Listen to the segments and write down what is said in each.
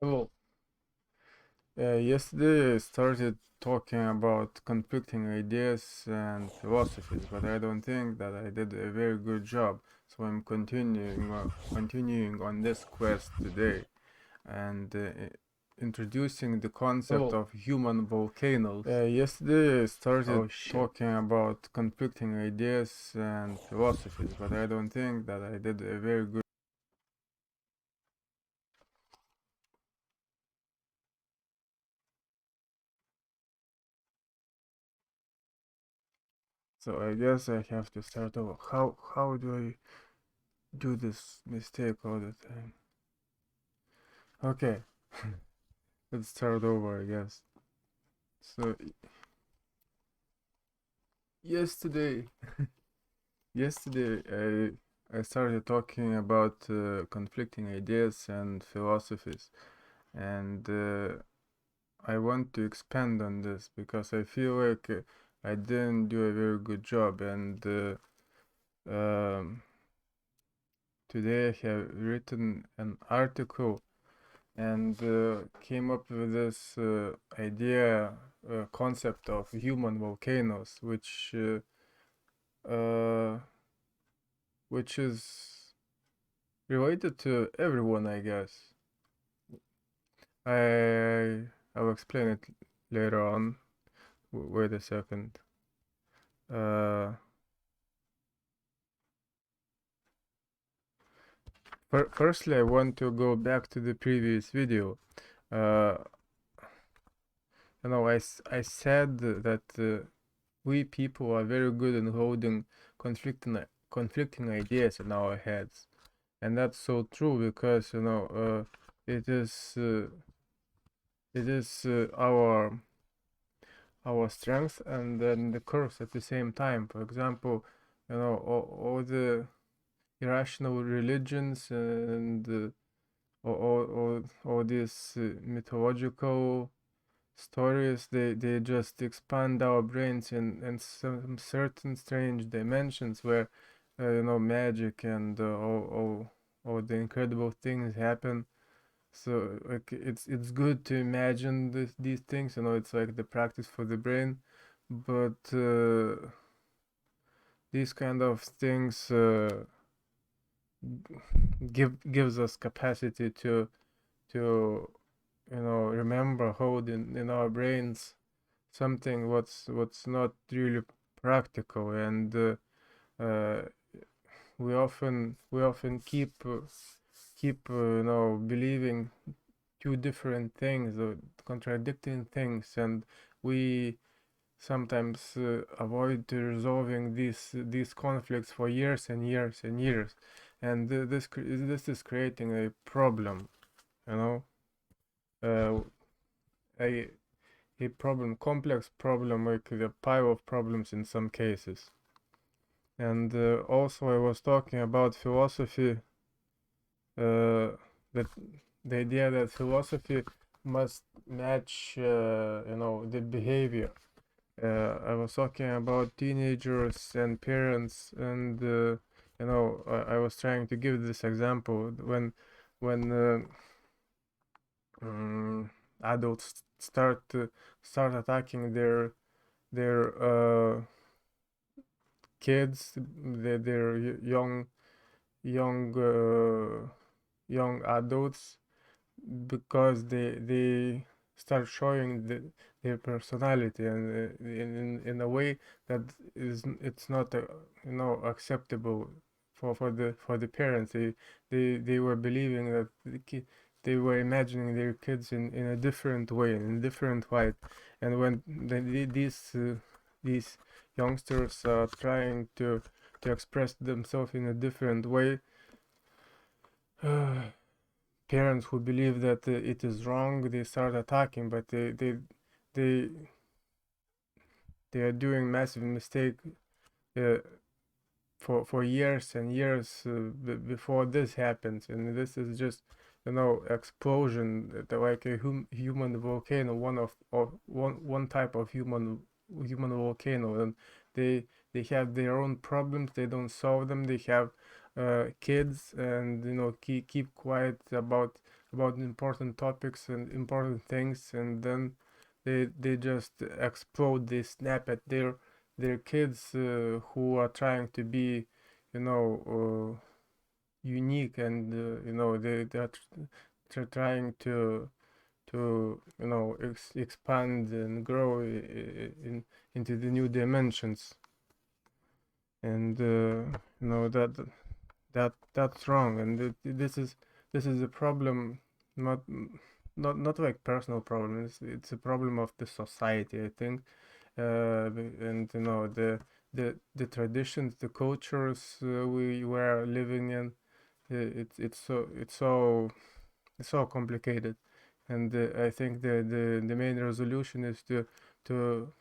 Well, yesterday I started talking about conflicting ideas and philosophies, but I don't think that I did a very good job. So I'm continuing on this quest today and introducing the concept Oh, of human volcanoes. Yesterday I started oh shit. talking about conflicting ideas and philosophies, but I don't think that I did a very good. So I guess I have to start over. How do I do this mistake all the time? Okay, let's start over, I guess. So yesterday, yesterday I started talking about conflicting ideas and philosophies, and I want to expand on this because I feel like I didn't do a very good job, and today I have written an article and came up with this idea, concept of human volcanoes, uh, which is related to everyone, I guess. I will explain it later on. Wait a second. Uh, Firstly, I want to go back to the previous video. Uh, I said that we people are very good in holding conflicting ideas in our heads. And that's so true because it is uh, it is our strength and then the curse at the same time. For example, all the irrational religions and all these mythological stories, they just expand our brains in some certain strange dimensions where magic and all the incredible things happen. So like it's good to imagine these things, it's like the practice for the brain, but these kind of things gives us capacity to remember, hold in our brains something what's not really practical, and uh, we often keep believing two different things or contradicting things, and we sometimes avoid resolving these conflicts for years and years and years, and this is creating a problem, you know, uh, a a problem, complex problem, like a pile of problems in some cases. And also, I was talking about philosophy, that the idea that philosophy must match, the behavior. I was talking about teenagers and parents, and I was trying to give this example when um, adults start attacking their kids, their young young adults, because they start showing their personality, and in a way that it's not acceptable for the parents. They were believing that they were imagining their kids in a different way, in a different light, and when these youngsters are trying to express themselves in a different way, parents who believe that it is wrong, they start attacking, but they they are doing massive mistake uh, for years and years before this happens, and this is just explosion, like a human volcano, one type of human volcano, and they have their own problems, they don't solve them, they have kids, and keep quiet about important topics and important things, and then they just explode. They snap at their kids who are trying to be, you know, unique, and they're trying to expand and grow into the new dimensions, and that's wrong, and this is a problem, not not like personal problem. It's a problem of the society, I think. And the traditions, the cultures we were living in, it's so complicated, and I think the main resolution is to to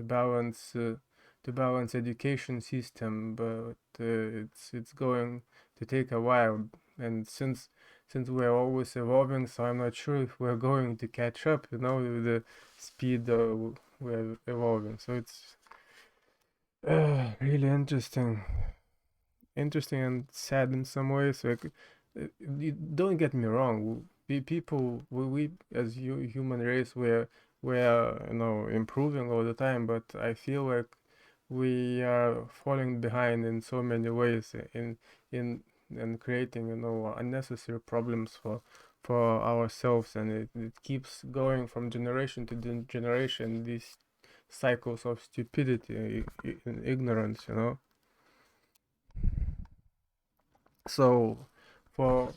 balance uh, to balance education system, but it's going to take a while, and since we're always evolving, so I'm not sure if we're going to catch up, with the speed we're evolving. So it's really interesting and sad in some ways. Like, don't get me wrong. We as human race, we're improving all the time. But I feel like we are falling behind in so many ways in and creating unnecessary problems for ourselves, and it keeps going from generation to generation. These cycles of stupidity and ignorance. So, for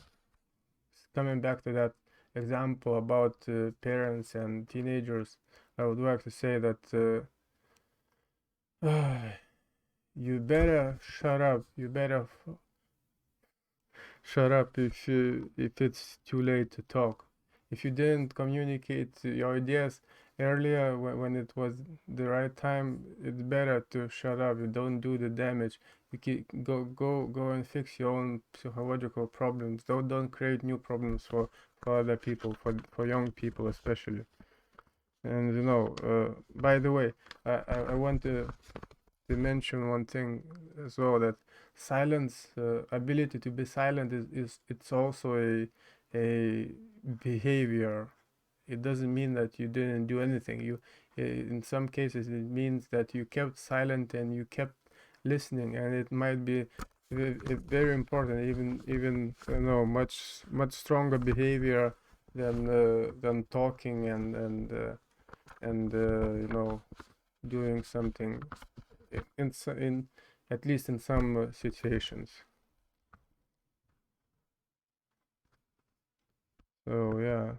coming back to that example about parents and teenagers, I would like to say that you better shut up. You better shut up if it's too late to talk. If you didn't communicate your ideas earlier when it was the right time, it's better to shut up. You don't do the damage. Go and fix your own psychological problems. Don't create new problems for other people, for young people especially. And by the way, I want to mention one thing as well, that silence, ability to be silent is it's also a behavior. It doesn't mean that you didn't do anything. In some cases, it means that you kept silent and you kept listening, and it might be very important, even much stronger behavior than talking and doing something in at least in some situations. So yeah,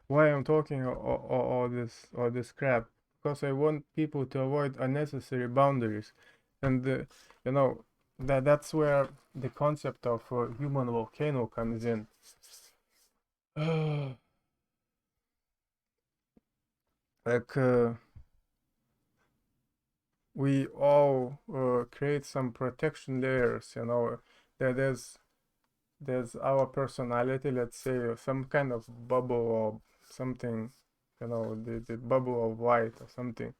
why I'm talking all this crap? Because I want people to avoid unnecessary boundaries, and you know that's where the concept of human volcano comes in. Like, we all create some protection layers, that there's our personality, let's say, or some kind of bubble or something, the bubble of light or something,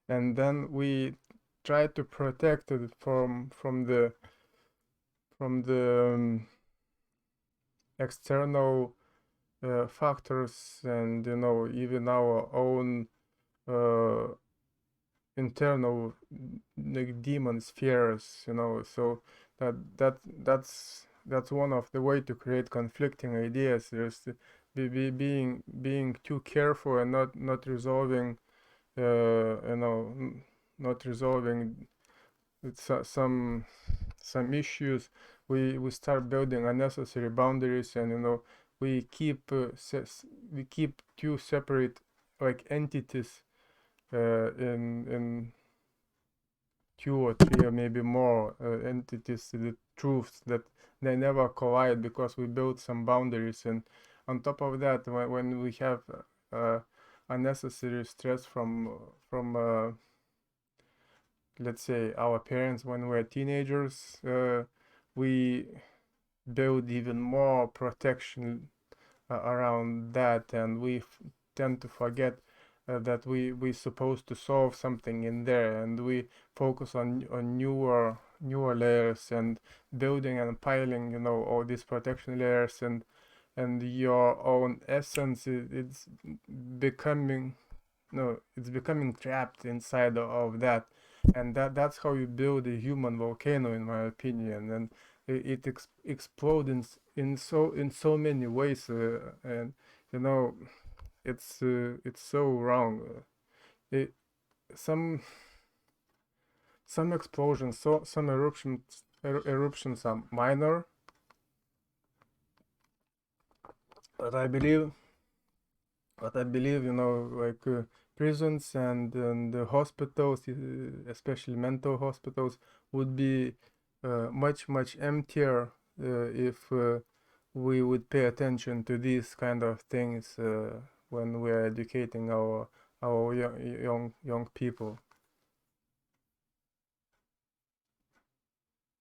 and then we try to protect it from the external factors, and even our own uh, internal, like, demon spheres, so that's one of the way to create conflicting ideas. There's being too careful and not resolving, not resolving some issues. We start building unnecessary boundaries, and we keep we keep two separate, like, entities in two or three or maybe more entities, the truths that they never collide because we build some boundaries. And on top of that, when we have uh, unnecessary stress from let's say our parents when we're teenagers, we build even more protection around that, and we tend to forget that we supposed to solve something in there, and we focus on newer layers, and building and piling all these protection layers, and and your own essence, it's becoming, no, it's becoming trapped inside of that, and that's how you build a human volcano, in my opinion. And it explodes in so many ways, and you know, it's so wrong. It, some some explosions, some eruptions are minor, but I believe, like prisons and hospitals, especially mental hospitals, would be much emptier if we would pay attention to these kind of things when we are educating our young people.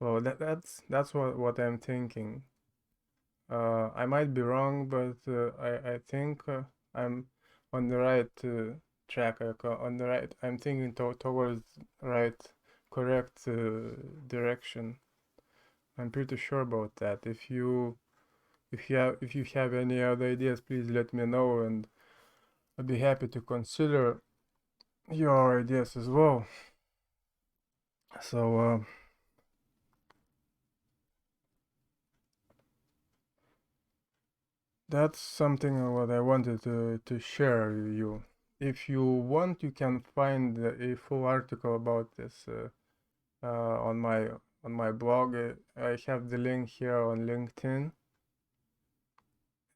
Well, that's what I'm thinking. I might be wrong, but I think I'm on the right track. On the right, I'm thinking towards right, correct direction. I'm pretty sure about that. If you have any other ideas, please let me know, and I'd be happy to consider your ideas as well. So that's something what I wanted to share with you. If you want, you can find a full article about this on my blog. I have the link here on LinkedIn,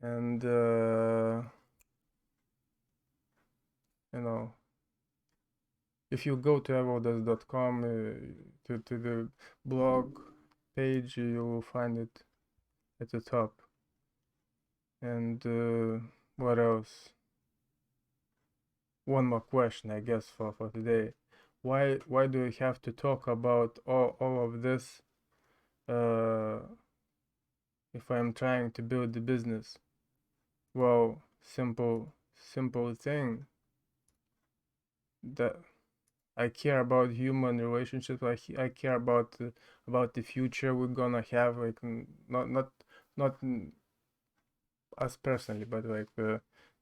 and you know, if you go to avodas.com to the blog page, you will find it at the top. And what else? One more question, I guess, for today. Why do we have to talk about all of this uh, if I'm trying to build the business? Well, simple thing that I care about human relationships. I care about the future we're gonna have. Like not us personally, but like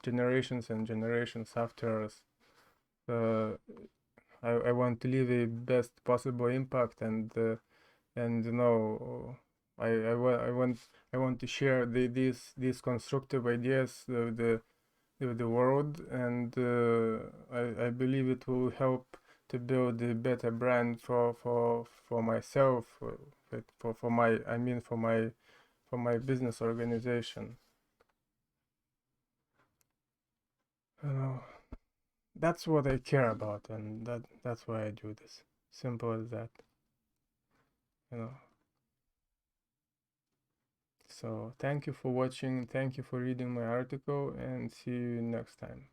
generations and generations after us. Uh, I want to leave a best possible impact, and I want to share these constructive ideas with the world, and I believe it will help to build a better brand for myself, for my I mean for my business organization. You know, that's what I care about, and that's why I do this. Simple as that. You know. So thank you for watching, thank you for reading my article, and see you next time.